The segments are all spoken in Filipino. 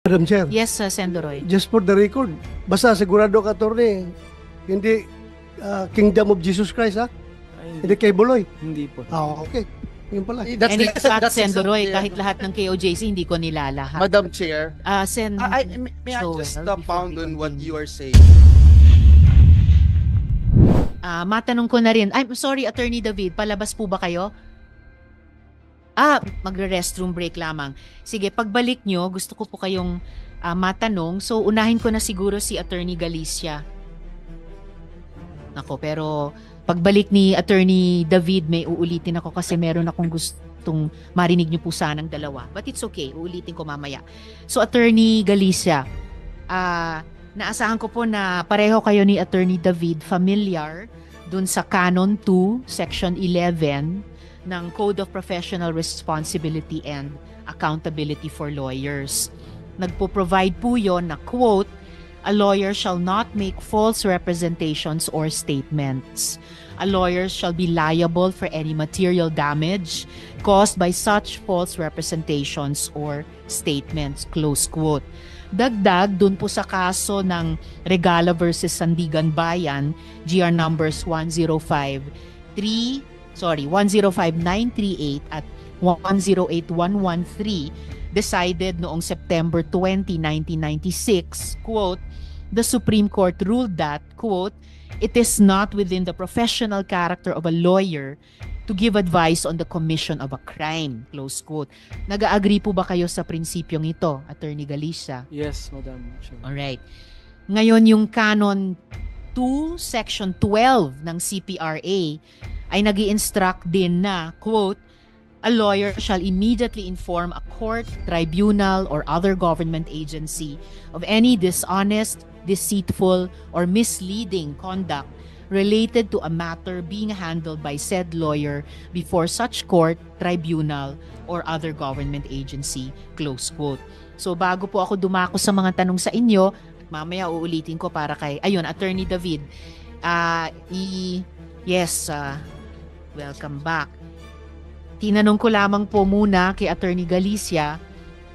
Madam Chair, Yes, Sendoroy. just for the record, basta sigurado ka, attorney, hindi Kingdom of Jesus Christ, ha? Hindi kay Buloy. Hindi po. Okay. Yun pala. And in fact, Sendoroy, kahit lahat ng KOJC, hindi ko nilalahat. Madam Chair, may I Joel, just before pound we on what continue. you are saying? Matanong ko na rin. I'm sorry, Attorney David, palabas po ba kayo? Magre-restroom break lamang. Sige, pagbalik nyo, gusto ko po kayong matanong. So, unahin ko na siguro si Attorney Galicia. Nako, pero pagbalik ni Attorney David, may uulitin ako kasi meron akong gustong marinig nyo po sanang dalawa. But it's okay, uulitin ko mamaya. So, Attorney Galicia, naasahan ko po na pareho kayo ni Attorney David familiar dun sa Canon 2, Section 11 ng Code of Professional Responsibility and Accountability for Lawyers. Nagpo-provide po yon na, quote, "A lawyer shall not make false representations or statements. A lawyer shall be liable for any material damage caused by such false representations or statements," close quote. Dagdag dun po sa kaso ng Regala versus Sandigan Bayan, GR numbers 105-938 at 108-113, decided noong September 20, 1996, quote, "The Supreme Court ruled that," quote, "it is not within the professional character of a lawyer to give advice on the commission of a crime," close quote. Nag-agree po ba kayo sa prinsipyong ito, Attorney Galicia? Yes, Madam Chair. Alright. Ngayon, yung Canon 2, Section 12 ng CPRA ay nag-i-instruct din na, quote, "A lawyer shall immediately inform a court, tribunal, or other government agency of any dishonest, deceitful, or misleading conduct related to a matter being handled by said lawyer before such court, tribunal, or other government agency," close quote. So bago po ako dumako sa mga tanong sa inyo, mamaya uulitin ko para kay, Attorney David. Welcome back. Tinanong ko lamang po muna kay Attorney Galicia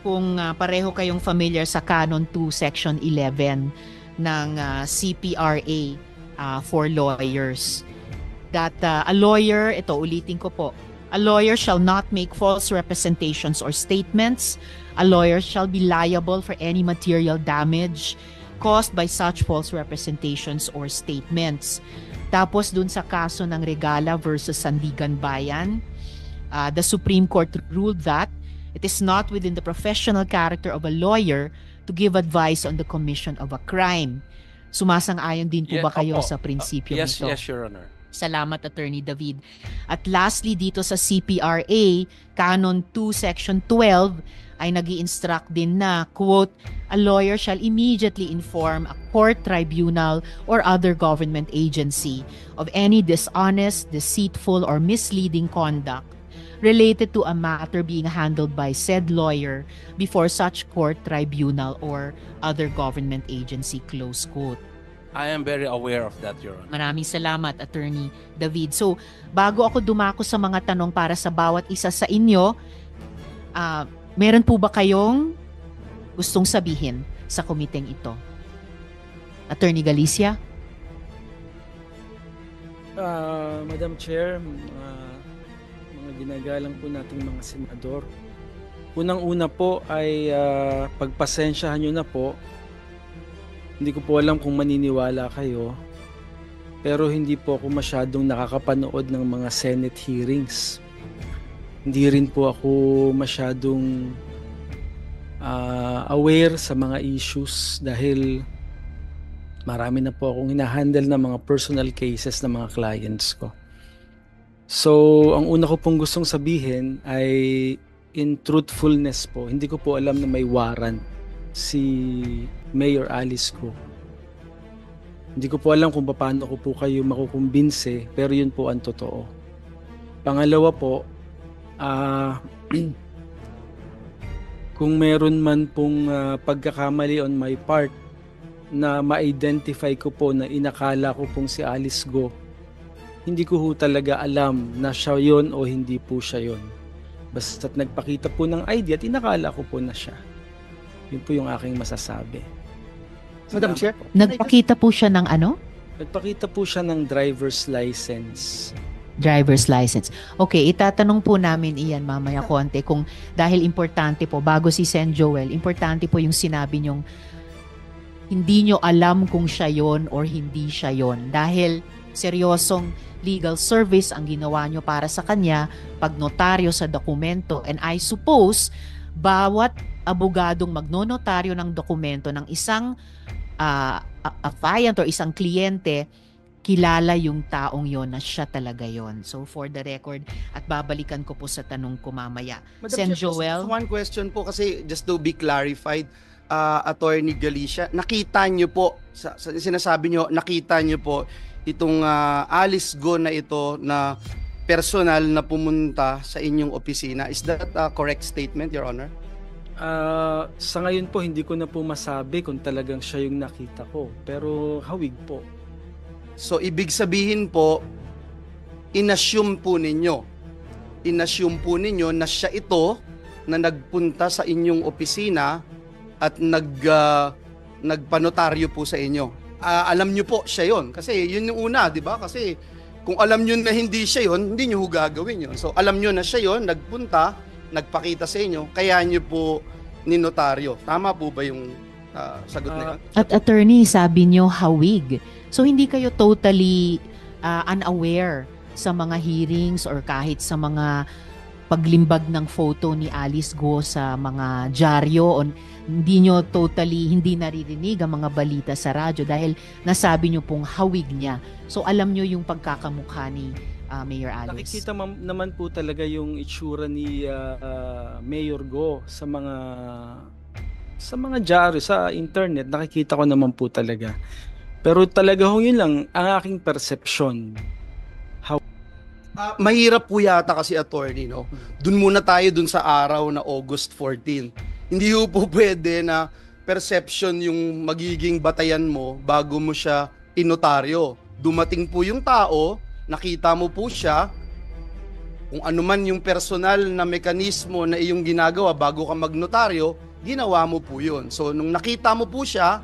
kung pareho kayong familiar sa Canon 2 Section 11 ng CPRA for lawyers. That a lawyer, ito ulitin ko po, "A lawyer shall not make false representations or statements. A lawyer shall be liable for any material damage caused by such false representations or statements." Tapos dun sa kaso ng Regala versus Sandigan Bayan, the Supreme Court ruled that it is not within the professional character of a lawyer to give advice on the commission of a crime. Sumasang-ayon din po ba kayo sa prinsipyo nito? Yes, Your Honor. Salamat, Attorney David. At lastly, dito sa CPRA, Canon 2, Section 12, ay nag-i-instruct din na, quote, "A lawyer shall immediately inform a court, tribunal, or other government agency of any dishonest, deceitful, or misleading conduct related to a matter being handled by said lawyer before such court, tribunal, or other government agency," close quote. I am very aware of that, Your Honor. Maraming salamat, Attorney David. So, bago ako dumako sa mga tanong para sa bawat isa sa inyo, meron po ba kayong gustong sabihin sa komiteng ito? Attorney Galicia? Madam Chair, mga ginagalang po nating mga senador, unang-una po ay pagpasensyahan nyo na po. Hindi ko po alam kung maniniwala kayo, pero hindi po ako masyadong nakakapanood ng mga Senate hearings. Hindi rin po ako masyadong aware sa mga issues dahil marami na po akong hinahandle na mga personal cases ng mga clients ko. So, ang una ko pong gustong sabihin ay in truthfulness po, hindi ko po alam na may warrant si Mayor Alice Go. Hindi ko po alam kung paano ko po kayo makukumbinse, pero yun po ang totoo. Pangalawa po, kung meron man pong pagkakamali on my part na ma-identify ko po na inakala ko pong si Alice Go, hindi ko po talaga alam na siya yon o hindi po siya yon. Basta't nagpakita po ng ID at inakala ko po na siya. Yun po yung aking masasabi. Madam Chair? Nagpakita po siya ng ano? Nagpakita po siya ng driver's license. Driver's license. Okay, itatanong po namin iyan mamaya konti kung dahil importante po, bago si Sen Joel, importante po yung sinabi nyong hindi nyo alam kung siya yon or hindi siya yon. Dahil seryosong legal service ang ginawa nyo para sa kanya, pagnotaryo sa dokumento. And I suppose, bawat abogadong magnonotaryo ng dokumento ng isang affiant or isang kliyente, kilala yung taong yon na siya talaga yon. So for the record, at babalikan ko po sa tanong ko mamaya. Sen Joel? Just one question po kasi just to be clarified, Attorney Galicia, nakita nyo po, sinasabi nyo, nakita nyo po itong Alice Go na ito na personal na pumunta sa inyong opisina. Is that a correct statement, Your Honor? Sa ngayon po, hindi ko na po masabi kung talagang siya yung nakita ko. Pero hawig po. So, ibig sabihin po, inassume po ninyo na siya ito na nagpunta sa inyong opisina at nagpanotaryo po sa inyo. Alam nyo po siya yon. Kasi yun yung una, di ba? Kasi kung alam nyo na hindi siya yon, hindi nyo gagawin yon. So, alam nyo na siya yon, nagpunta, nagpakita sa inyo, kaya nyo po ninotaryo. Tama po ba yung sagot na yun? At attorney, sabi nyo hawig. So hindi kayo totally unaware sa mga hearings or kahit sa mga paglimbag ng photo ni Alice Go sa mga dyaryo, o hindi nyo totally hindi naririnig ang mga balita sa radyo dahil nasabi nyo pong hawig niya. So alam nyo yung pagkakamukha ni Mayor Alice. Nakikita naman po talaga yung itsura ni Mayor Go sa mga dyaryo, sa internet. Nakikita ko naman po talaga. Pero talaga yun lang ang aking perception. Mahirap po yata kasi, attorney, no? Dun muna tayo dun sa araw na August 14. Hindi po pwede na perception yung magiging batayan mo bago mo siya inotaryo. Dumating po yung tao, nakita mo po siya, kung ano man yung personal na mekanismo na iyong ginagawa bago ka magnotaryo, ginawa mo po yun. So, nung nakita mo po siya,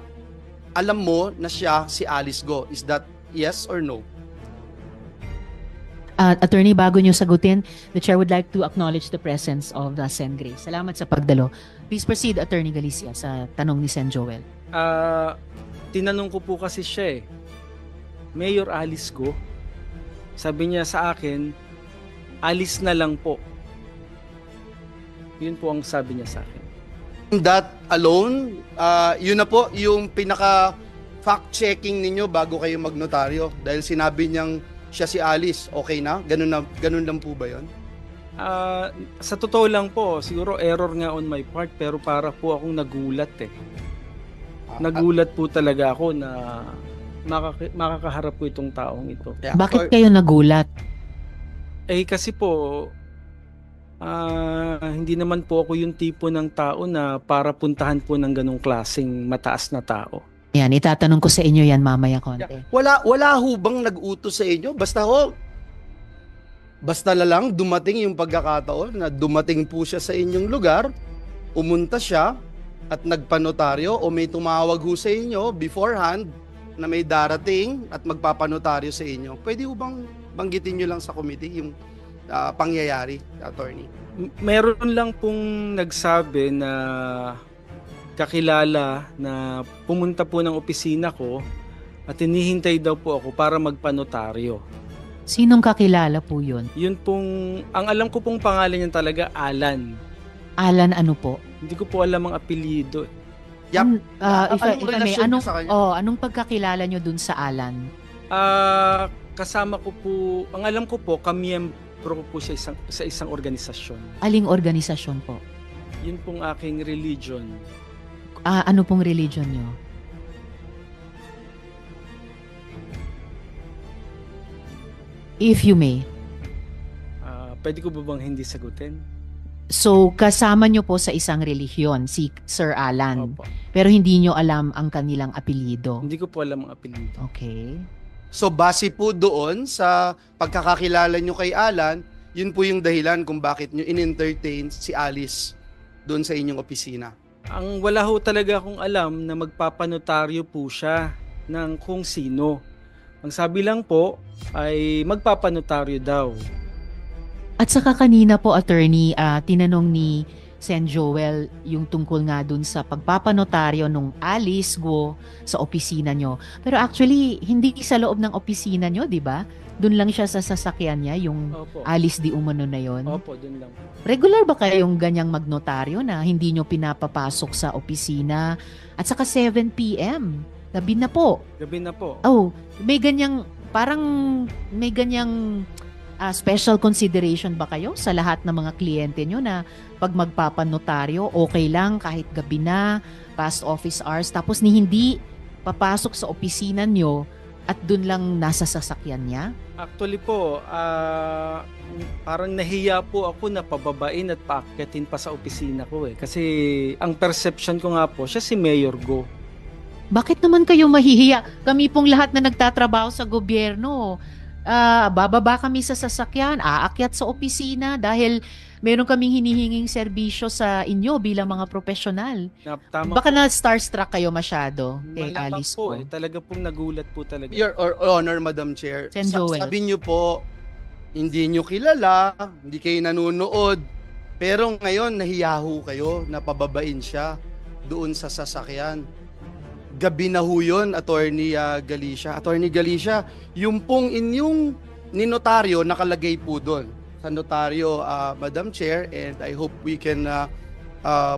alam mo na siya si Alice Go. Is that yes or no? Attorney, bago nyo sagutin, the Chair would like to acknowledge the presence of Sen Grace. Salamat sa pagdalo. Please proceed, Attorney Galicia, sa tanong ni Sen Joel. Tinanong ko po kasi siya Mayor Alice Go, sabi niya sa akin, Alice na lang po. Yun po ang sabi niya sa akin. That alone, yun na po yung pinaka fact-checking ninyo bago kayo magnotaryo. Dahil sinabi niyang siya si Alice, okay na? Ganun lang po ba yun? Sa totoo lang po, siguro error nga on my part, pero para po akong nagulat Nagulat po talaga ako na makakaharap ko itong taong ito. Yeah. Bakit kayo nagulat? Kasi po, hindi naman po ako yung tipo ng tao na para puntahan po ng ganong klaseng mataas na tao. Yan, itatanong ko sa inyo yan mamaya konti. Wala ho bang nag-utos sa inyo? Basta lang dumating yung pagkakataon na dumating po siya sa inyong lugar, umunta siya at nagpanotaryo, o may tumawag ho sa inyo beforehand na may darating at magpapanotaryo sa inyo. Pwede ho bang banggitin nyo lang sa committee yung pangyayari, attorney? Meron lang pong nagsabi na kakilala na pumunta po ng opisina ko at hinihintay daw po ako para magpanotaryo. Sinong kakilala po yun? Yun pong, ang alam ko pong pangalan niya talaga, Alan. Alan ano po? Hindi ko po alam ang apelyido. Yep. Anong pagkakilala nyo dun sa Alan? Kasama ko po, ang alam ko po, kamiyembro ko po sa isang organisasyon. Aling organisasyon po? Yun pong aking religion. Ano pong religion nyo? If you may. Pwede ko ba bang hindi sagutin? So, kasama nyo po sa isang relihiyon, si Sir Alan. Opo. Pero hindi nyo alam ang kanilang apelyido. Hindi ko po alam ang apelyido. Okay. So base po doon sa pagkakakilala nyo kay Alan, yun po yung dahilan kung bakit nyo in-entertain si Alice doon sa inyong opisina. Ang wala ho talaga akong alam na magpapanotaryo po siya ng kung sino. Ang sabi lang po ay magpapanotaryo daw. At saka kanina po, attorney, tinanong ni Sen Joel yung tungkol nga dun sa pagpapanotaryo nung Alice Guo sa opisina nyo. Pero actually, hindi sa loob ng opisina nyo, di ba? Doon lang siya sa sasakyan niya, yung Opo. Alice Di Umano na yon. Opo, dun lang. Regular ba kayong ganyang magnotaryo na hindi nyo pinapapasok sa opisina? At saka 7 p.m. Gabi na po. Gabi na po. Oh, may ganyang, parang may ganyang special consideration ba kayo sa lahat ng mga kliyente nyo na pag magpapanotaryo, okay lang kahit gabi na, past office hours, tapos hindi papasok sa opisina nyo at dun lang nasa sasakyan niya? Actually po, parang nahiya po ako na pababain at paakyatin pa sa opisina ko eh. Kasi ang perception ko nga po, siya si Mayor Go. Bakit naman kayo mahihiya? Kami pong lahat na nagtatrabaho sa gobyerno, bababa kami sa sasakyan, aakyat sa opisina dahil meron kaming hinihinging serbisyo sa inyo bilang mga profesional. Tama Baka po. na starstruck kayo masyado kay Malamang Alice po po. eh. Talaga pong nagulat po talaga. Your Honor, Madam Chair, Sen. Joel. sabi niyo po, hindi niyo kilala, hindi kayo nanonood, pero ngayon nahiyaho kayo na pababain siya doon sa sasakyan. Gabi na ho yun, Attorney Galicia. Attorney Galicia, yung pong inyong ninotaryo nakalagay po doon sa notaryo, Madam Chair, and I hope we can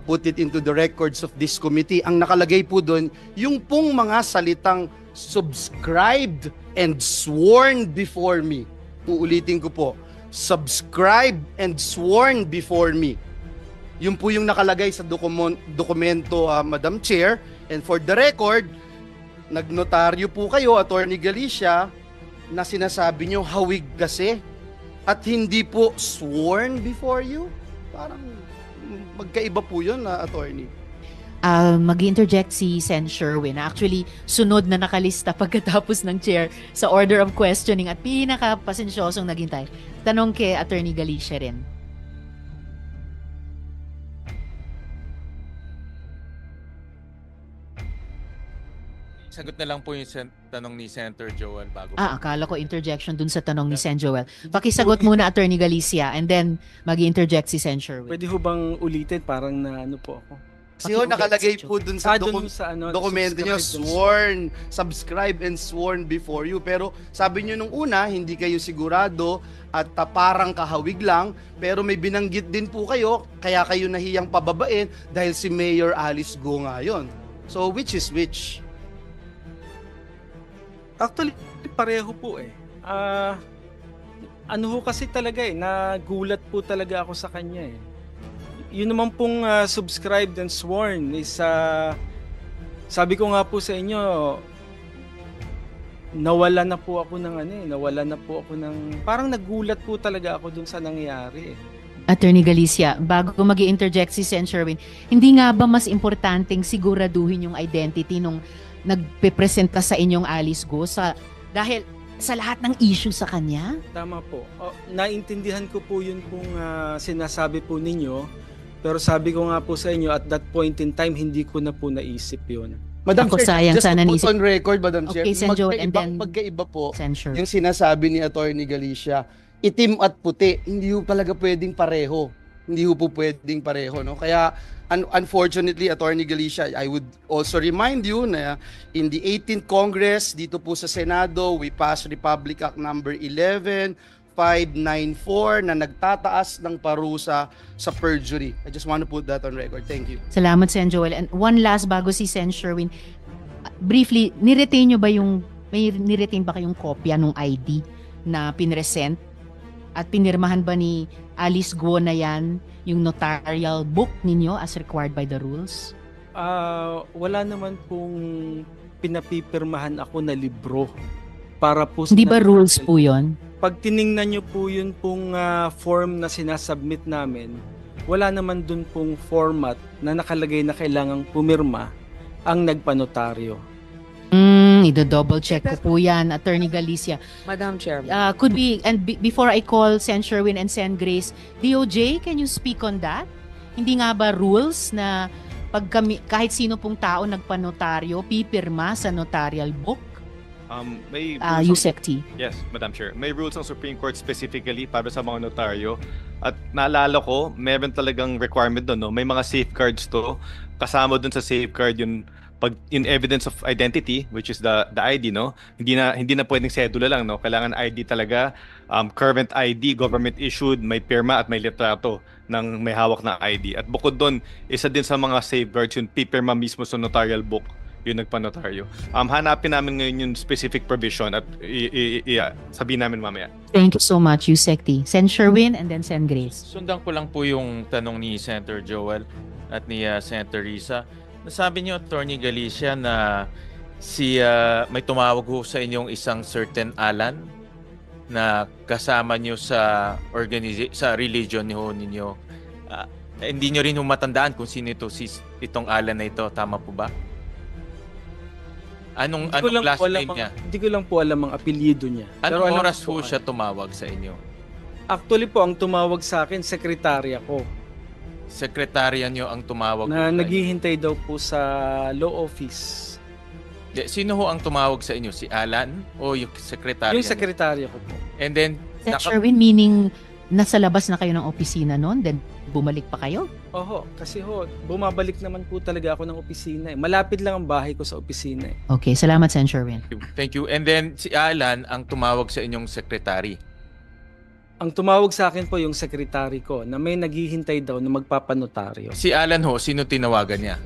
put it into the records of this committee. Ang nakalagay po doon, yung pong mga salitang subscribed and sworn before me. Uulitin ko po, subscribed and sworn before me. Yun po yung nakalagay sa dokumento, Madam Chair. And for the record, nagnotaryo po kayo, Attorney Galicia, na sinasabi nyo hawig kasi at hindi po sworn before you. Parang magkaiba po yun, Attorney. Mag-interject si Sen. Sherwin. Actually, sunod na nakalista pagkatapos ng chair sa order of questioning at pinaka-pasensyosong naghintay. Tanong kay Attorney Galicia rin. Sagot na lang po yung tanong ni Senator Joel bago. Akala ko interjection dun sa tanong ni Sen. Joel. Pakisagot muna, Attorney Galicia, and then mag-interject si Sen. Sherwin. Pwede ho bang ulitin? Parang na ano po ako. Kasi ho, nakalagay po dun sa, Dun sa ano, dokumento nyo, subscribe subscribe and sworn before you. Pero sabi nyo nung una, hindi kayo sigurado at parang kahawig lang. Pero may binanggit din po kayo, kaya kayo nahiyang pababain dahil si Mayor Alice Go nga yun. So which is which? Actually, pareho po eh. Ano ho kasi talaga eh, nagulat po talaga ako sa kanya eh. Yun naman pong subscribed and sworn is, sabi ko nga po sa inyo, nawala na po ako ng parang nagulat po talaga ako dun sa nangyari eh. Attorney Galicia, bago mag-i-interject si Sen. Sherwin, hindi nga ba mas importanteng siguraduhin yung identity nung nagpe-presenta sa inyong Alice Go dahil sa lahat ng issue sa kanya? Tama po. Naintindihan ko po yun pong sinasabi po ninyo, pero sabi ko nga po sa inyo at that point in time hindi ko na po naisip yun. Madam Ako, Chair, sayang, just sana to put naisip- on record, Madam Chair, Okay, Sen. Joel, and then magkaiba po Sen. Sherwin. yung sinasabi ni Attorney Galicia, itim at puti, hindi ho talaga pwedeng pareho. Hindi ho po pwedeng pareho, no? Kaya unfortunately, Attorney Galicia, I would also remind you na in the 18th Congress dito po sa Senado, we passed Republic Act number 11594 na nagtataas ng parusa sa perjury. I just want to put that on record. Thank you. Salamat, Sen. Joel. And one last bago si Sen. Sherwin, briefly, niretain nyo ba may niretain ba kayong kopya ng ID na pinresent at pinirmahan ba ni Alice Go na yan yung notarial book ninyo as required by the rules? Wala naman pong pinapipirmahan ako na libro para po Hindi ba rules po yon? Pag tiningnan nyo po yun pong form na sinasubmit namin, wala naman dun pong format na nakalagay na kailangang pumirma ang nagpanotaryo. Ido-double check ko po yan, Attorney Galicia. Madam Chair. Could be, and before I call Sen. Sherwin and Sen. Grace, DOJ, can you speak on that? Hindi nga ba rules na pag kami, kahit sino pong tao nagpanotaryo, pipirma sa notarial book? May rules ang- Yusek T. Yes, Madam Chair. May rules ng Supreme Court specifically para sa mga notaryo. At naalala ko, meron talagang requirement doon, no? May mga safeguards to. Kasama doon sa safeguard yung evidence of identity, which is the ID, no? Hindi na pwedeng sedula lang, no? Kailangan ID talaga, current ID, government issued, may pirma at may litrato ng may hawak na ID. At bukod doon, isa din sa mga safeguards yung pipirma mismo sa notarial book yung nagpanotaryo. Hanapin namin ngayon yung specific provision at sabihin namin mamaya. Thank you so much, Yusek T. Sen Sherwin and then Sen Grace. Sundan ko lang po yung tanong ni Senator Joel at ni Senator Risa. Nasabi niyo, Attorney Galicia, na may tumawag ho sa inyong isang certain Alan na kasama niyo sa religion niyo ninyo. Hindi niyo rin matandaan kung sino itong Alan na ito. Tama po ba? Anong last name niya? Hindi ko lang po alam ang apelyido niya. Anong alam oras ko po siya tumawag sa inyo? Actually po, ang tumawag sa akin, sekretarya ko. Sekretarya niyo ang tumawag Na sa inyo? naghihintay daw po sa law office. Sino ho ang tumawag sa inyo? Si Alan o yung sekretarya? Yung sekretarya ko po. And then, Sen Sherwin, meaning nasa labas na kayo ng opisina noon, then bumalik pa kayo? Oho, kasi bumabalik naman po talaga ako ng opisina. Malapit lang ang bahay ko sa opisina. Okay, salamat, Sen Sherwin. thank you. And then, si Alan ang tumawag sa inyong sekretary. Ang tumawag sa akin po yung sekretary ko na may naghihintay daw na magpapanotaryo. Si Alan ho, sino tinawagan niya?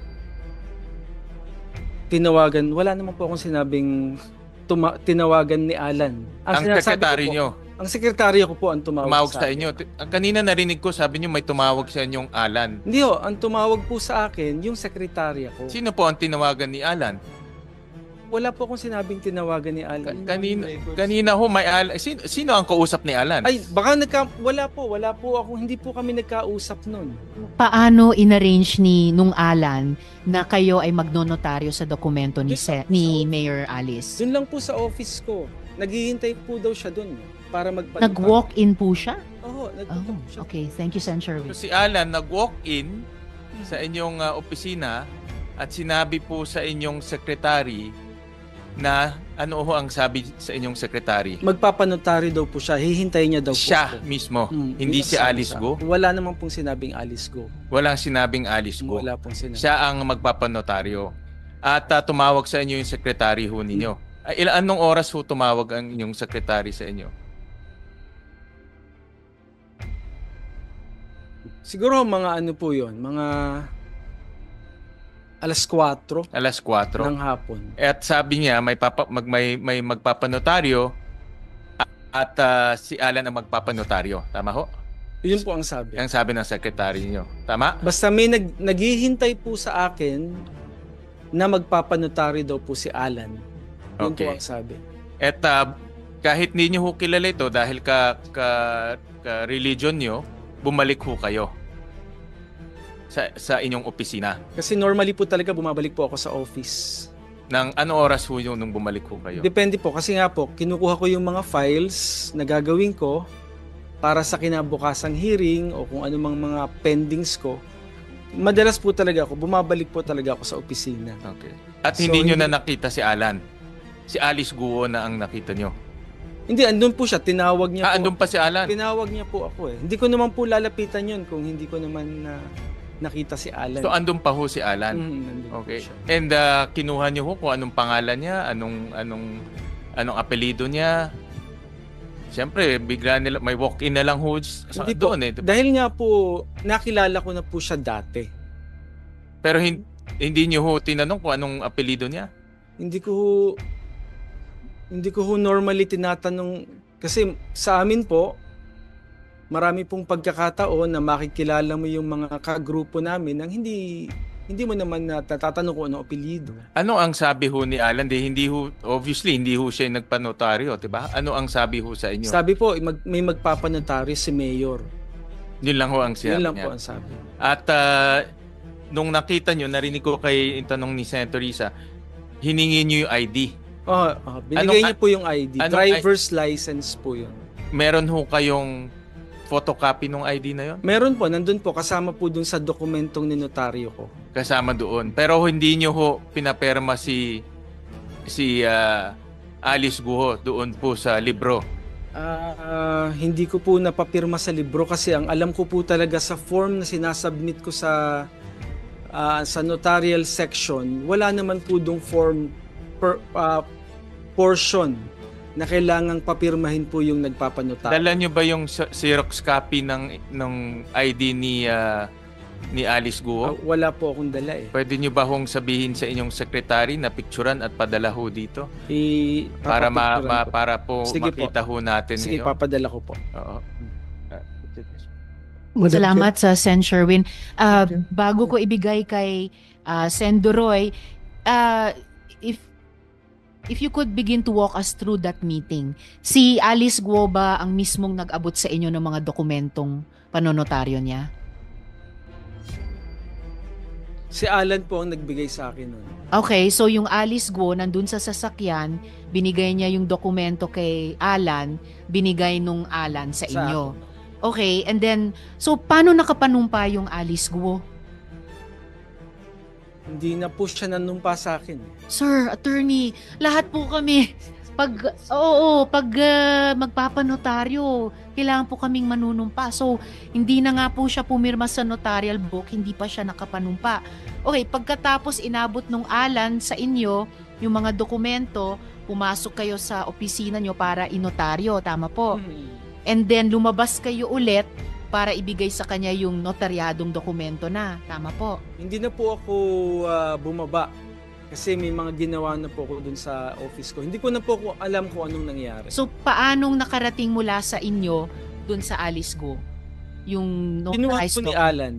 Tinawagan, wala naman po akong sinabing tinawagan ni Alan. Ang sinasabi sekretary ko po, niyo. Ang sekretarya ko po ang tumawag Sa inyo. Kanina narinig ko, sabi niyo may tumawag sa inyong Alan. Hindi ho, ang tumawag po sa akin, yung sekretarya ko. Sino po ang tinawagan ni Alan? Wala po akong sinabing tinawagan ni Alan. Kanina ho, may Alan. Sino ang kausap ni Alan? Ay, baka wala po ako, hindi po kami nagkausap nun. Paano inarrange nung Alan na kayo ay magnonotaryo sa dokumento ni Mayor Alice? Doon lang po sa office ko. Naghihintay po daw siya doon para magpanotaryo. Nag-walk-in po siya? Oo, nag-walk siya. Okay, thank you, Sen Sherwin. So, si Alan nag-walk-in sa inyong opisina at sinabi po sa inyong secretary na ano ho ang sabi sa inyong secretary? Magpapanotaryo daw po siya. Hihintayin niya daw po Siya ako. mismo, Yun hindi ang si sabi Alice sa Go? akin. Wala naman pong sinabing Alice Go. Walang sinabing Alice Go. Wala pong sinabi. Siya ang magpapanotaryo. At tumawag sa inyo yung secretary ho ninyo. Anong oras ho tumawag ang inyong secretary sa inyo? Siguro mga ano po yun, mga alas 4 Alas 4. ng hapon. At sabi niya may magpapanotaryo at si Alan ang magpapanotaryo. Tama ho? Yun po ang sabi. Ang sabi ng secretary niyo. Tama? Basta may naghihintay po sa akin na magpapanotaryo daw po si Alan. Yun po Okay. ang sabi. At kahit hindi niyo ho kilala ito dahil ka religion niyo, bumalik ho kayo sa inyong opisina. Kasi normally po talaga bumabalik po ako sa office. Nang ano oras ho yung nung bumalik ho kayo? Depende po kasi nga po, kinukuha ko yung mga files na gagawin ko para sa kinabukasang hearing o kung anumang mga pendings ko. Madalas po talaga ako, bumabalik po talaga ako sa opisina. Okay. At So, hindi niyo hindi- na nakita si Alan. Si Alice Guo na ang nakita niyo. Hindi, andun po siya, tinawag niya po. Andun pa si Alan. Tinawag niya po ako eh. Hindi ko naman po lalapitan yun kung hindi ko naman nakita si Alan. So andun pa ho si Alan. Nandun po Okay. siya. And kinuha niyo ho kung anong pangalan niya, anong apelyido niya. Siyempre, bigla nila may walk-in na lang ho Hindi po. doon eh. Diba? Dahil nga po, nakilala ko na po siya dati. Pero hindi niyo ho tinanong kung anong apelyido niya. Hindi ko normally tinatanong kasi sa amin po marami pong pagkakataon na makikilala mo yung mga kagrupo namin nang hindi mo naman natatanong kung ano apelyido. Ano ang sabi ho ni Alan? Obviously, hindi ho siya nagpanotaryo, diba? Ano ang sabi ho sa inyo? Sabi po, may magpapanotaryo si Mayor. Yun lang ho ang Yun siya. lang po ang sabi. At nung nakita nyo, narinig ko kay tanong ni Senator Risa, hiningi nyo yung ID. Binigay Anong- niya po yung ID. anong Driver's license po yun. Meron ho kayong photocopy ng ID na yon? Meron po, nandun po, kasama po dun sa dokumentong ninotaryo ko. Kasama doon. Pero hindi nyo ho pinaperma si Alice Guo doon po sa libro. Hindi ko po napapirma sa libro kasi ang alam ko po talaga sa form na sinasubmit ko sa notarial section, wala naman po dong form portion na kailangang papirmahin po yung nagpapanotaryo. Dala nyo ba yung Xerox copy ng ID ni Alice Guo? Wala po akong dala eh. Pwede nyo ba hong sabihin sa inyong secretary na picturean at padala ho dito? Para para po Sige makita ho natin. Sige, papadala ko po. Oo. Madam Salamat sa Sen. Sherwin. Bago ko ibigay kay Sen. Duroy, if you could begin to walk us through that meeting. Si Alice Guo ba ang mismong nag-abot sa inyo ng mga dokumentong panonotaryo niya? Si Alan po ang nagbigay sa akin nun. Okay, so yung Alice Guo nandun sa sasakyan, binigay niya yung dokumento kay Alan, binigay nung Alan sa inyo. Okay, and then, so paano nakapanumpa yung Alice Guo? Hindi na po siya nanumpa sa akin. Sir, attorney, lahat po kami, pag magpapanotaryo, kailangan po kaming manunumpa. So, hindi na nga po siya pumirma sa notarial book, hindi pa siya nakapanumpa. Okay, pagkatapos inabot nung Alan sa inyo, yung mga dokumento, pumasok kayo sa opisina nyo para inotaryo, tama po? And then, lumabas kayo ulit para ibigay sa kanya yung notaryadong dokumento na. Tama po. Hindi na po ako bumaba kasi may mga ginawa na po ako dun sa office ko. Hindi ko na po alam kung anong nangyari. So, paanong nakarating mula sa inyo dun sa Alice Guo? Yung Kinuha notarized po ni doc- Alan.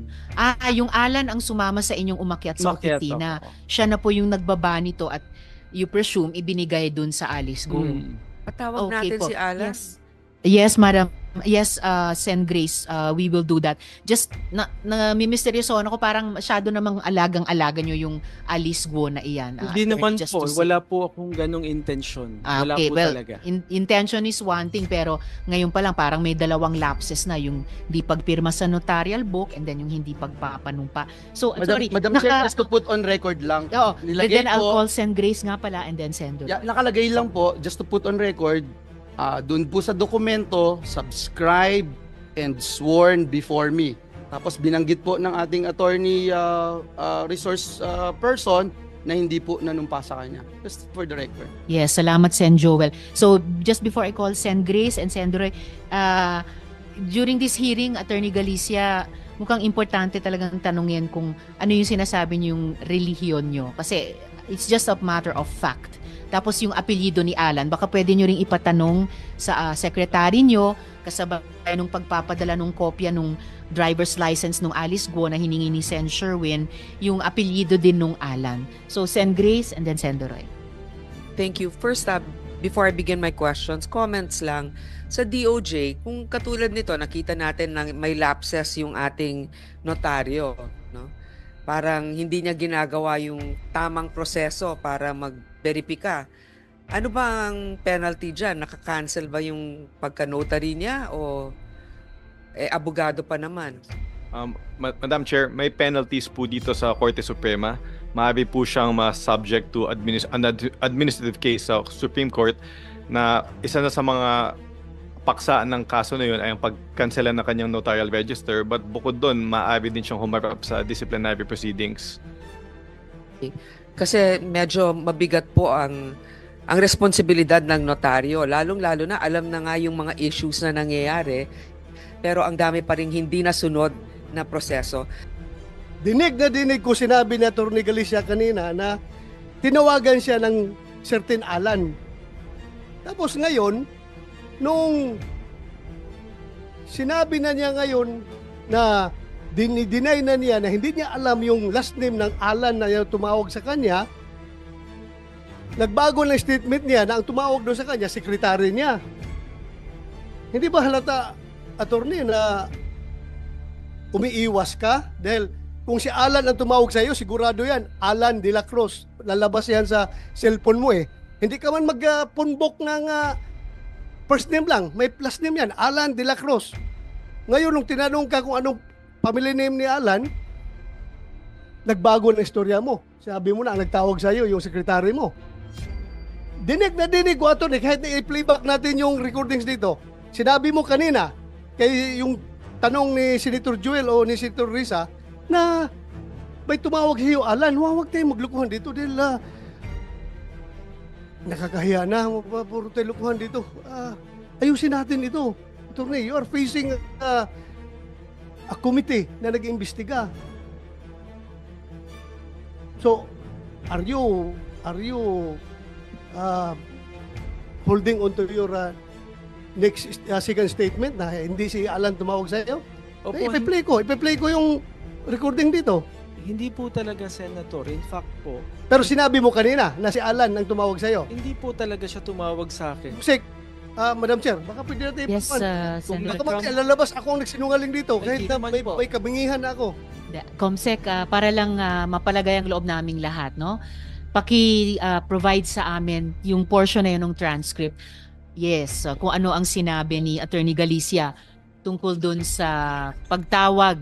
yung Alan ang sumama sa inyong umakyat sa Umakyat opisina. ako. Siya na po yung nagbaba nito at you presume ibinigay dun sa Alice Guo. Patawag Okay natin po. si Alan. Yes, madam. Yes, Sen. Grace, we will do that. Just, namimisteryoso ako, parang masyado namang alagang-alaga nyo yung Alice Guo na iyan. Hindi naman just po. to say- Wala po akong ganong intention. Wala Okay, po well, talaga. intention is one thing, pero ngayon pa lang parang may dalawang lapses na, yung di pagpirma sa notarial book and then yung hindi pagpapanumpa. So, sorry. Madam Chair, just to put on record lang. Oo, Nilagay then I'll po- call Sen. Grace nga pala and then Sen. Duroy. Yeah, nakalagay lang po, just to put on record, doon po sa dokumento, subscribe and sworn before me. Tapos binanggit po ng ating attorney resource person na hindi po nanumpa sa kanya. Just for the record. Yes, salamat Sen. Joel. So, just before I call Sen. Grace and Sen. Duroy, during this hearing, Attorney Galicia, mukhang importante talagang tanungin kung ano yung sinasabi niyong relihiyon nyo. Kasi it's just a matter of fact. Tapos yung apelyido ni Alan, baka pwede nyo ring ipatanong sa secretary nyo kasabay nung pagpapadala nung kopya nung driver's license nung Alice Guo na hiningi ni Sen. Sherwin, yung apelyido din nung Alan. So, Sen. Grace and then Sen. Duroy. Thank you. First up, before I begin my questions, comments lang. Sa DOJ, kung katulad nito, nakita natin na may lapses yung ating notaryo, no? Parang hindi niya ginagawa yung tamang proseso para mag-verify. Ano ba ang penalty dyan? Nakaka-cancel ba yung pagka-notary niya o abogado pa naman? Madam Chair, may penalties po dito sa Korte Suprema. Maaari po siyang ma-subject to administrative case sa Supreme Court na isa na sa mga paksa ng kaso na yun ay ang pagkansela ng kanyang notarial register, but bukod doon, maaari din siyang humarap sa disciplinary proceedings. Kasi medyo mabigat po ang responsibilidad ng notaryo, lalong-lalo na alam na nga yung mga issues na nangyayari, pero ang dami pa rin hindi nasunod na proseso. Dinig na dinig ko sinabi ni Atty. Galicia kanina na tinawagan siya ng certain Alan. Tapos ngayon, nung sinabi na niya ngayon na dinay na niya na hindi niya alam yung last name ng Alan na yung tumawag sa kanya, nagbago ng statement niya na ang tumawag doon sa kanya, sekretary niya. Hindi ba halata, attorney, na umiiwas ka? Dahil kung si Alan ang tumawag sa iyo, sigurado yan, Alan de la Cruz. Lalabas yan sa cellphone mo eh. Hindi ka man mag-punbok ng first name lang, may plus name yan, Alan de la Cruz. Ngayon, nung tinanong ka kung anong family name ni Alan, nagbago na istorya mo. Sabi mo na, ang nagtawag sa'yo, yung sekretary mo. Dinig na dinig ko, Atty. Kahit i-playback natin yung recordings dito. Sinabi mo kanina, kay yung tanong ni Senator Joel o ni Senator Risa, na may tumawag sa'yo, Alan, huwag tayong maglukuhan dito dahil nakakahiya na, puro tayo lukuhan dito. Ayusin natin ito. Attorney, you are facing a committee na nag-iimbestiga. So, are you holding on to your next second statement na hindi si Alan tumawag sa iyo? Opo, Ipe-play ko yung recording dito. Hindi po talaga, Senator. In fact po, Pero sinabi mo kanina na si Alan ang tumawag sa iyo. hindi po talaga siya tumawag sa akin. Sek, Madam Chair, baka pwede natin Yes, Kung Senator. baka lalabas ako ang nagsinungaling dito kahit Hindi na naman po. may kabingihan na ako. Comsec, para lang mapalagay ang loob naming lahat, no? Provide sa amin yung portion na yun ng transcript. Yes, kung ano ang sinabi ni Attorney Galicia tungkol dun sa pagtawag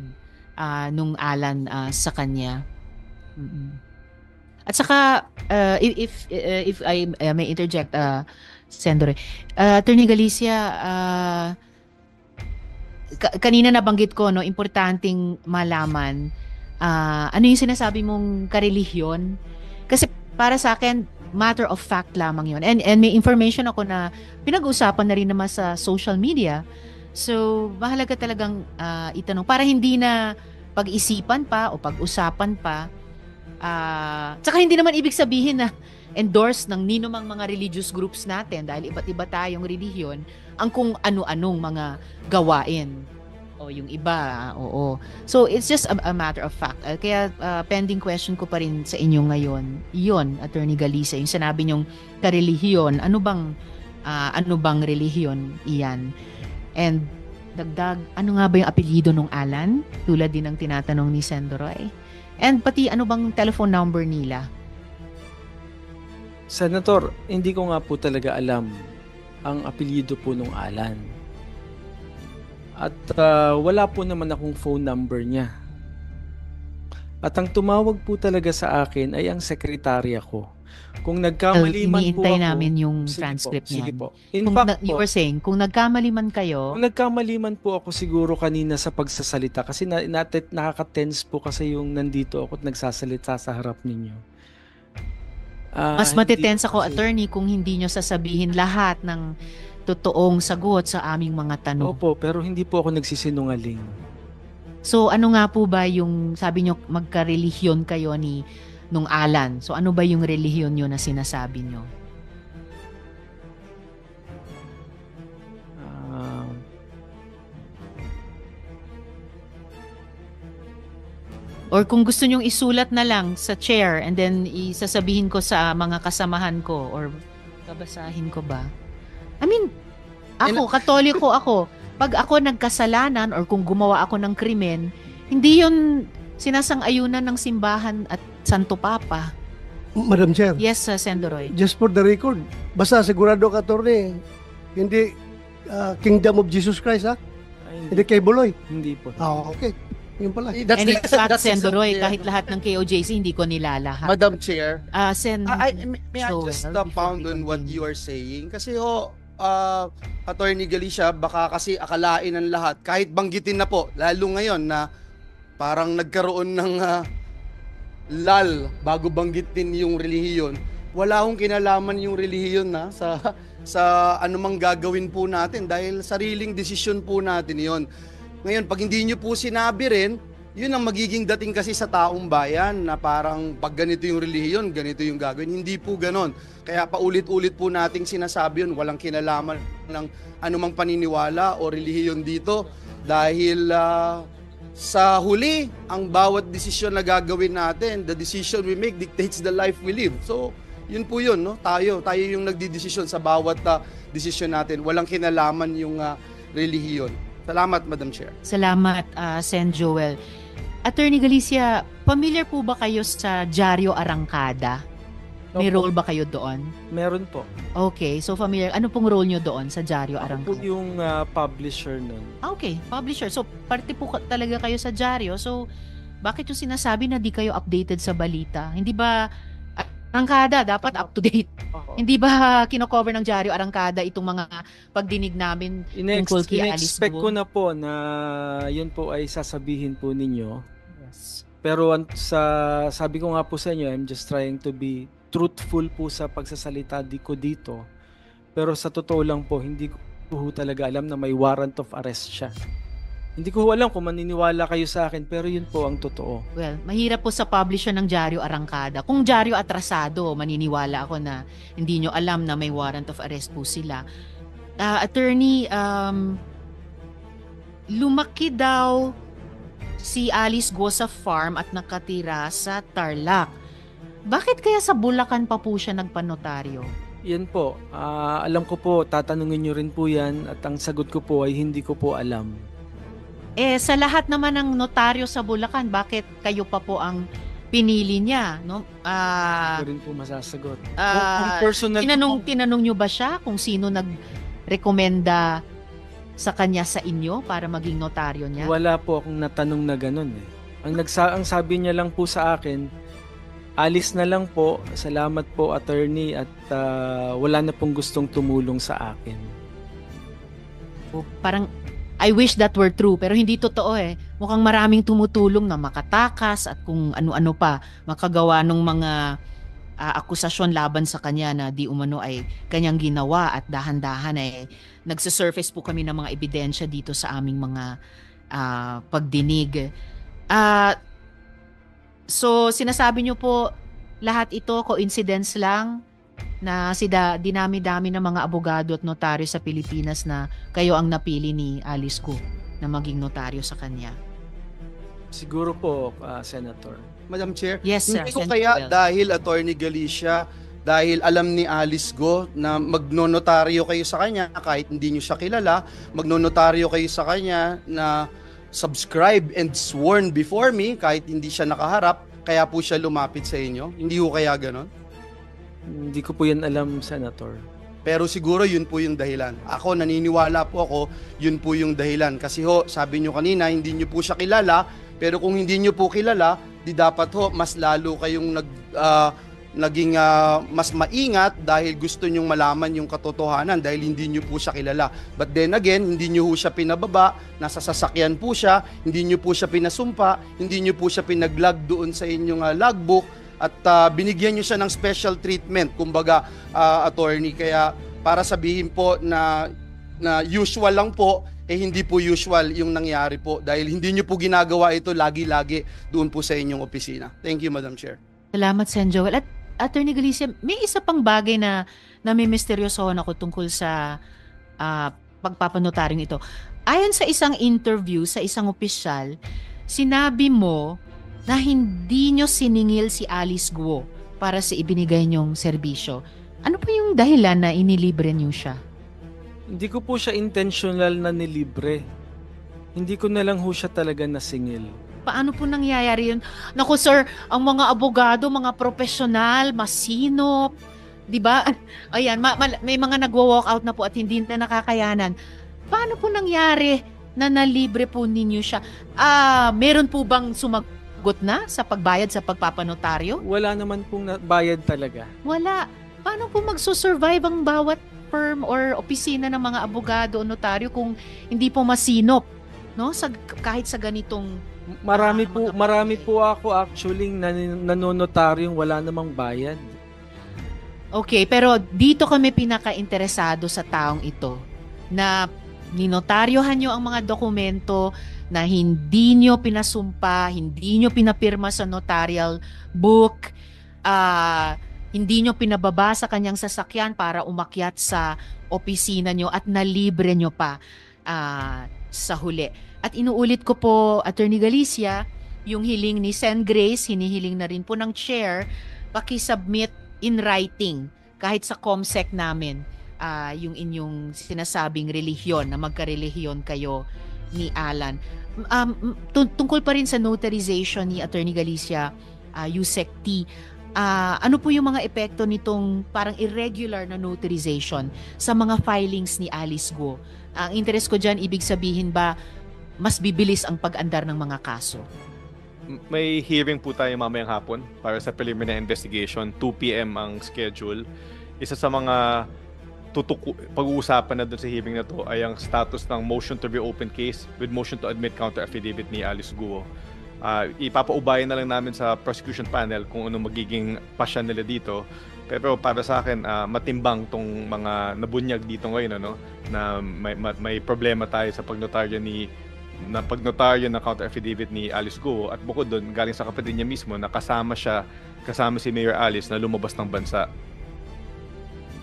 nung Alan sa kanya. At saka, if I may interject, Senator, Attorney Galicia, kanina nabanggit ko, no, importanteng malaman ano yung sinasabi mong karelihiyon. Kasi para sa akin, matter of fact lamang yun. And may information ako na pinag-uusapan na rin naman sa social media. So, mahalaga talagang itanong para hindi na pag-isipan pa o pag-usapan pa. Tsaka hindi naman ibig sabihin na endorse ng ninumang mga religious groups natin dahil iba't iba tayong relihiyon ang kung ano-anong mga gawain. O yung iba, oo. So, it's just a matter of fact. Kaya pending question ko pa rin sa inyo ngayon. Iyon, Attorney Galicia, yung sinabi niyong karelihiyon, ano bang relihiyon iyan? And dagdag, ano nga ba yung apelyido nung Alan? Tulad din ng tinatanong ni Sendoroy. And pati ano bang telephone number nila? Senator, hindi ko nga po talaga alam ang apelyido po nung Alan. At wala po naman akong phone number niya. At ang tumawag po talaga sa akin ay ang sekretarya ko. Kung nagkamali man po ako, namin yung sige transcript po, sige niyan. po. In fact You po, were saying, kung nagkamali man kayo, kung nagkamali man po ako siguro kanina sa pagsasalita kasi nakaka-tense po kasi yung nandito ako at nagsasalita sa harap ninyo. mas Hindi matitense po ako, kasi- attorney, kung hindi nyo sasabihin lahat ng totoong sagot sa aming mga tanong. Opo, pero hindi po ako nagsisinungaling. So ano nga po ba yung, sabi nyo magka-relihiyon kayo nung Alan. So ano ba yung relihiyon nyo na sinasabi nyo? Or kung gusto nyong isulat na lang sa chair and then isasabihin ko sa mga kasamahan ko or babasahin ko ba? I mean, ako, katoliko ako. Pag ako nagkasalanan or kung gumawa ako ng krimen, hindi yun sinasang-ayunan ng simbahan at Santo Papa. Madam Chair, Yes, Sendoroy. just for the record, basta sigurado ka, Atty. Hindi Kingdom of Jesus Christ, ha? Ay, Hindi kay Buloy. hindi po. Okay. Yun pala. And in fact, Sendoroy, kahit lahat ng KOJC, hindi ko nilalahat. Madam Chair, Sen, may I Joel, just before pound we on what continue. you are saying? Kasi Attorney Galicia, baka kasi akalain ng lahat, kahit banggitin na po, lalo ngayon na parang nagkaroon ng lal bago banggitin yung relihiyon, wala akong kinalaman yung relihiyon na sa anumang gagawin po natin dahil sariling desisyon po natin yon. Ngayon, pag hindi nyo po sinabi rin, yun ang magiging dating kasi sa taong bayan na parang pag ganito yung relihiyon, ganito yung gagawin. Hindi po ganon. Kaya paulit-ulit po nating sinasabi yun, walang kinalaman ng anumang paniniwala o relihiyon dito dahil sa huli, ang bawat desisyon na gagawin natin, the decision we make dictates the life we live. So, yun po yun, no? Tayo yung nagdidesisyon sa bawat desisyon natin. Walang kinalaman yung relihiyon. Salamat, Madam Chair. Salamat, Sen Joel. Attorney Galicia, familiar po ba kayo sa Diaryo Arangkada? May Opo. role ba kayo doon? Meron po. Okay, so familiar. Ano pong role nyo doon sa Dyaryo Ako po Arangkada? yung publisher nun. Okay, publisher. So, parte po talaga kayo sa Dyaryo. So, bakit yung sinasabi na di kayo updated sa balita? Hindi ba Arangkada dapat up to date? Hindi ba kino-cover ng Dyaryo Arangkada itong mga pagdinig namin tungkol kay Alice In-expect ko Guo? na po na yun po ay sasabihin po ninyo. Yes. Pero sabi ko nga po sa inyo, I'm just trying to be truthful po sa pagsasalita ko dito. Pero sa totoo lang po, hindi ko po talaga alam na may warrant of arrest siya. Hindi ko alam kung maniniwala kayo sa akin, pero yun po ang totoo. Well, mahirap po sa publisher ng Dyaryo Arangkada. Kung Dyaryo Atrasado, maniniwala ako na hindi nyo alam na may warrant of arrest po sila. Attorney, lumaki daw si Alice Guo sa farm at nakatira sa Tarlac. Bakit kaya sa Bulacan pa po siya nagpanotaryo? Yan po. Alam ko po, tatanungin nyo rin po yan at ang sagot ko po ay hindi ko po alam. Sa lahat naman ng notaryo sa Bulacan, bakit kayo pa po ang pinili niya? No? Hindi ko rin po masasagot. Kung personal Tinanong nyo ba siya kung sino nag-rekomenda sa kanya sa inyo para maging notaryo niya? Wala po akong natanong na ganun eh. Ang sabi niya lang po sa akin, alis na lang po, salamat po attorney at wala na pong gustong tumulong sa akin. Parang I wish that were true, pero hindi totoo eh. Mukhang maraming tumutulong na makatakas at kung ano-ano pa, makagawa ng mga akusasyon laban sa kanya na di umano ay kanyang ginawa at dahan-dahan ay nagsisurface po kami ng mga ebidensya dito sa aming mga pagdinig. So sinasabi niyo po lahat ito coincidence lang na dinami-dami ng mga abogado at notaryo sa Pilipinas na kayo ang napili ni Alice Guo na maging notaryo sa kanya. Siguro po, Senator. Madam Chair, Yes, sir. hindi ko Senator kaya Bell. dahil Attorney Galicia, dahil alam ni Alice Guo na magnonotaryo kayo sa kanya kahit hindi nyo siya kilala, magnonotaryo kayo sa kanya na subscribe and sworn before me kahit hindi siya nakaharap, kaya po siya lumapit sa inyo? Hindi ko kaya ganon? Hindi ko po yan alam, Senator. Pero siguro yun po yung dahilan. Ako, naniniwala po ako, yun po yung dahilan. Kasi sabi nyo kanina, hindi nyo po siya kilala, pero kung hindi nyo po kilala, di dapat mas lalo kayong naging mas maingat dahil gusto nyong malaman yung katotohanan dahil hindi nyo po siya kilala. But then again, hindi nyo po siya pinababa, nasa sasakyan po siya, hindi nyo po siya pinasumpa, hindi nyo po siya pinaglag doon sa inyong logbook, at binigyan nyo siya ng special treatment, kumbaga, attorney. Kaya para sabihin po na usual lang po, hindi po usual yung nangyari po dahil hindi nyo po ginagawa ito lagi-lagi doon po sa inyong opisina. Thank you, Madam Chair. Salamat, Sen Joel. At Attorney Galicia, may isa pang bagay na may misteryosohan ako tungkol sa pagpapanotaryong ito. Ayon sa isang interview sa isang opisyal, sinabi mo na hindi nyo siningil si Alice Guo para sa ibinigay nyong serbisyo. Ano po yung dahilan na inilibre nyo siya? Hindi ko po siya intentional na nilibre. Hindi ko na lang ho siya talaga nasingil. Paano po nangyayari yun? Naku sir, ang mga abogado, mga profesional, masinop, di ba? Ayan, may mga nagwo-walk out na po at hindi na nakakayanan. Paano po nangyari na nalibre po ninyo siya? Meron po bang sumagot na sa pagbayad sa pagpapanotaryo? Wala naman pong bayad talaga. Wala. Paano po magsusurvive ang bawat firm or opisina ng mga abogado o notaryo kung hindi po masinop, no? Kahit sa ganitong Marami po ako actually nanonotaryong wala namang bayad. Okay, pero dito kami pinaka-interesado sa taong ito na ninotaryohan nyo ang mga dokumento na hindi nyo pinasumpa, hindi nyo pinapirma sa notarial book, hindi nyo pinababa sa kanyang sasakyan para umakyat sa opisina nyo at nalibre nyo pa sa huli. At inuulit ko po, Attorney Galicia, yung hiling ni Sen Grace, hinihiling na rin po ng chair, pakisubmit in writing kahit sa COMSEC namin yung inyong sinasabing relihiyon na magkarelihiyon kayo ni Alan. Tungkol pa rin sa notarization ni Attorney Galicia, USEC-T, ano po yung mga epekto nitong parang irregular na notarization sa mga filings ni Alice Guo? Ang interest ko dyan, ibig sabihin ba mas bibilis ang pag-andar ng mga kaso? May hearing po tayo mamayang hapon para sa preliminary investigation. 2 p.m. ang schedule. Isa sa mga pag-uusapan na doon sa hearing na to ay ang status ng motion to reopen case with motion to admit counter affidavit ni Alice Guo. Ipapaubayan na lang namin sa prosecution panel kung ano magiging pasya nila dito. Pero para sa akin, matimbang tong mga nabunyag dito ngayon, ano, na may problema tayo sa pagnotaryo ng counter affidavit ni Alice Guo, at bukod doon, galing sa kapatid niya mismo na kasama si Mayor Alice na lumabas ng bansa.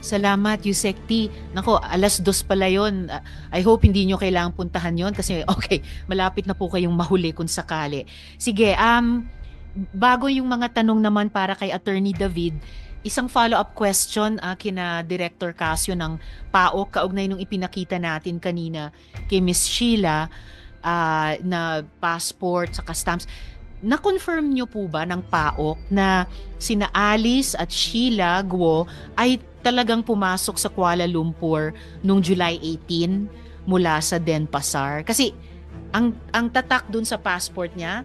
Salamat, Yusek T. Nako, 2:00 pala yun. I hope hindi nyo kailangang puntahan yon kasi okay, malapit na po kayong mahuli kung sakali. Sige, bago yung mga tanong naman para kay Attorney David, isang follow-up question kina Director Casio ng PAOK kaugnay nung ipinakita natin kanina kay Miss Sheila na passport sa stamps. Na-confirm nyo po ba ng PAOK na sina Alice at Sheila Guo ay talagang pumasok sa Kuala Lumpur noong July 18 mula sa Denpasar? Kasi ang tatak dun sa passport niya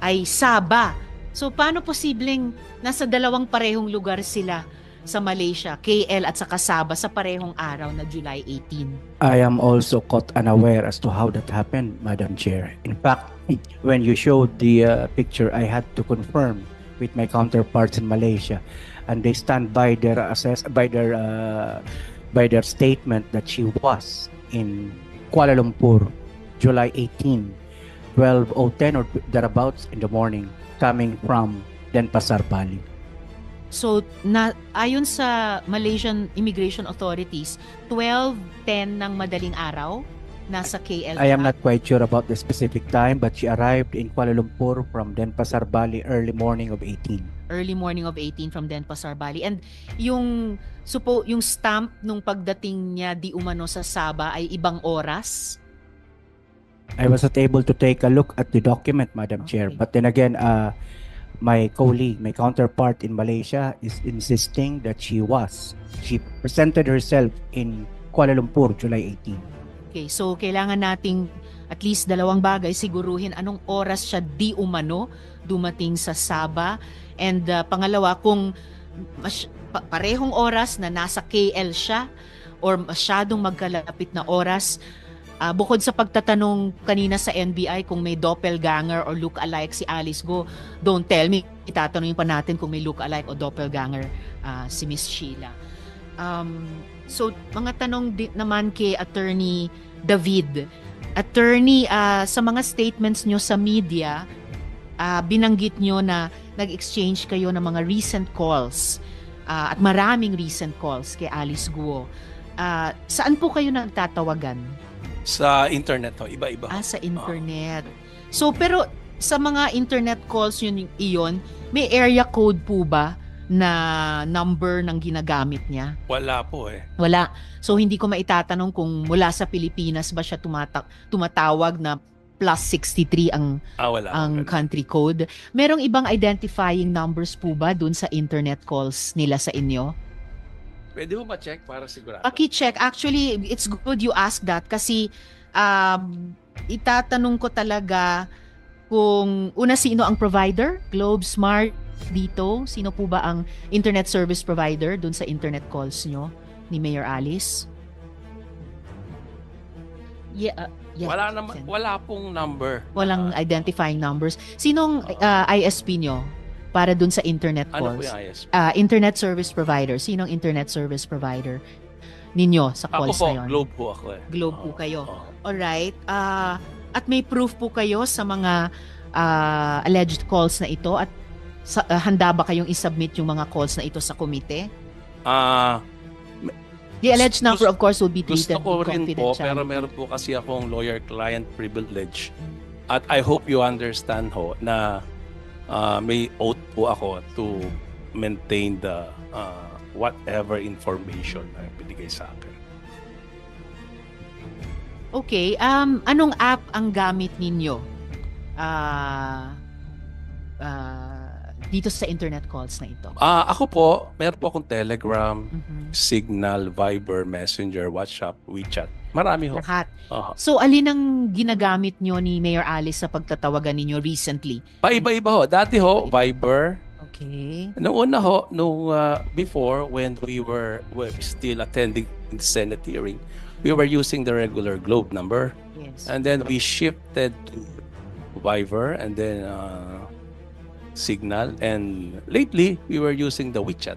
ay Sabah. So paano posibleng nasa dalawang parehong lugar sila sa Malaysia, KL at saka Sabah sa parehong araw na July 18? I am also caught unaware as to how that happened, Madam Chair. In fact, when you showed the picture, I had to confirm with my counterparts in Malaysia, and they stand by their statement that she was in Kuala Lumpur, July 18, 12:10 or thereabouts in the morning, coming from Denpasar, Bali. So, ayon sa Malaysian Immigration Authorities, 12:10 ng madaling araw, nasa KL. I am not quite sure about the specific time, but she arrived in Kuala Lumpur from Denpasar, Bali, early morning of 18. Early morning of 18 from Denpasar, Bali. And yung stamp nung pagdating niya di umano sa Sabah ay ibang oras? I was not able to take a look at the document, Madam Chair. But then again, my colleague, my counterpart in Malaysia is insisting that she presented herself in Kuala Lumpur, July 18. Okay, so kailangan nating at least dalawang bagay, siguruhin anong oras siya di umano dumating sa Sabah. And pangalawa, kung parehong oras na nasa KL siya or masyadong magkalapit na oras, bukod sa pagtatanong kanina sa NBI kung may doppelganger or look-alike si Alice Guo, don't tell me, itatanungin pa natin kung may look-alike o doppelganger si Miss Sheila. So, mga tanong naman kay Attorney David. Attorney, sa mga statements nyo sa media, binanggit nyo na nag-exchange kayo ng mga recent calls at maraming recent calls kay Alice Guo. Saan po kayo nagtatawagan? Sa internet, iba-iba. Sa internet. So, pero sa mga internet calls iyon, may area code po ba na number ng ginagamit niya? Wala po eh. Wala. So, hindi ko maitatanong kung mula sa Pilipinas ba siya tumatawag na +63 ang country code. Merong ibang identifying numbers po ba dun sa internet calls nila sa inyo? Pwede mo ma-check para sigurado? Paki-check. Actually, it's good you ask that kasi itatanong ko talaga kung sino ang provider? Globe Smart dito? Sino po ba ang internet service provider dun sa internet calls nyo ni Mayor Alice? Yeah, wala pong number. Walang identifying numbers. Sinong ISP nyo para dun sa internet calls? Ano po yung ISP? Internet service provider. Sinong internet service provider ninyo sa calls na yun? Globe po ako eh. Globe po kayo. Alright. At may proof po kayo sa mga alleged calls na ito at handa ba kayong isubmit yung mga calls na ito sa komite? The alleged number of course will be treated confidential. Gusto ko rin po, pero meron po kasi akong lawyer-client privilege. At I hope you understand na may oath po ako to maintain the whatever information na binigay sa akin. Okay, anong app ang gamit ninyo? dito sa internet calls na ito? Ako po, meron po akong Telegram, Mhm. Signal, Viber, Messenger, WhatsApp, WeChat. Marami ho. Lahat. Aha. So, alin ang ginagamit nyo ni Mayor Alice sa pagtatawagan ninyo recently? Paiba-iba ho. Dati ho, Viber. Okay. Noong una ho, before, when we were still attending the Senate hearing, we were using the regular Globe number. Yes. And then we shifted to Viber and then Signal. And lately, we were using the WeChat.